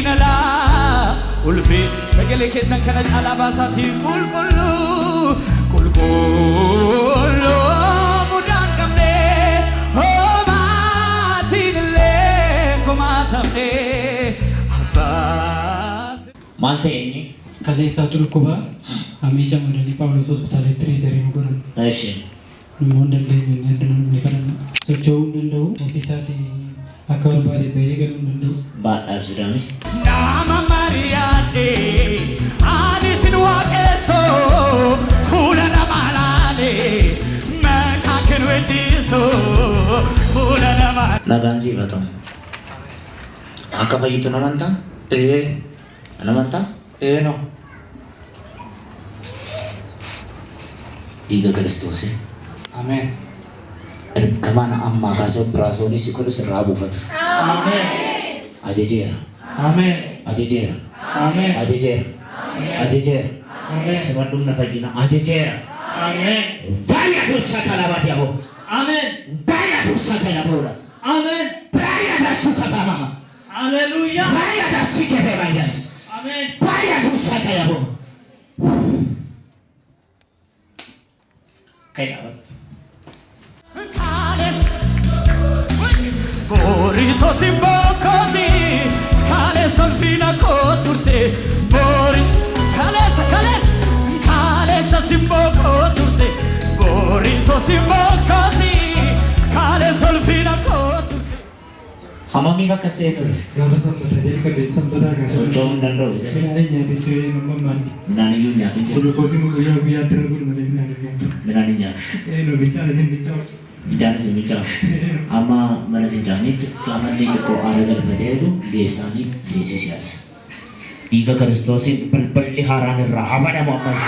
nala ulfi sagale keessan kana caalaa baasaati qulqullu qulqullu mudaan qabne homaatinillee komaatamne abbaas maal ta'eenyi kaleessaa dhukkuba amicha madani Phaawulos hospitaaleetti riidarii nu godhan. Eeshi. Namoonni dandeenye addunyaa ni kadhanna. Socho'uu hin danda'u ofiisaatii akka barbaade bahee galuu hin danda'u. Baadhaa Sudaanii. Nama Mariyaadhe ani sin waaqessoo fuula nama laale maqaa kennu weddisoo fuula nama. Nagaan siifatamu. Akka fayyitu namantaa? Namantaa? No. Dhiiga Kiristoos. Amen. Ergamaan ammaa kaasee operaasyoonii si godhu sirraa buufatu. Amen. Ajajeera. Amen. Ajajeera. Amen. Ajajeera. Ajajeera. Amen. Simadhuun na fayyina. Ajajeera. Amen. Vaya dursa kalabaa diabo. Amen. Vaya dursa kalaboora. Amen. Vaya dursa kalama. Hallelujah. Vaya dursa kalabayas. Amen. Vaya dursa kalabo. Kaya. Boriso simbokosi kale solfina koturte bori kalesa simboko turte boriso simbokosi kale solfina koturte Hamami bakka ta'e ture. Gaafa sanbata jalqabee sanbataa kaasee Socho'uu hin danda'u. Sinaalee nyaatee ture nama maali? Midhaan iyyuu nyaatu. Gulukoosii guyyaa guyyaatti arguun malee midhaan argatu. Midhaan hin nyaatu. No bichaana sin bichaatu. Midhaan isin bichaatu. Amma mana fincaaniitti qaamallee xiqqoo aara galfatee jiru geessaanii geessisiyaas. Dhiiga Kiristoosiin balballi haaraan irraa haa banamu ammayya.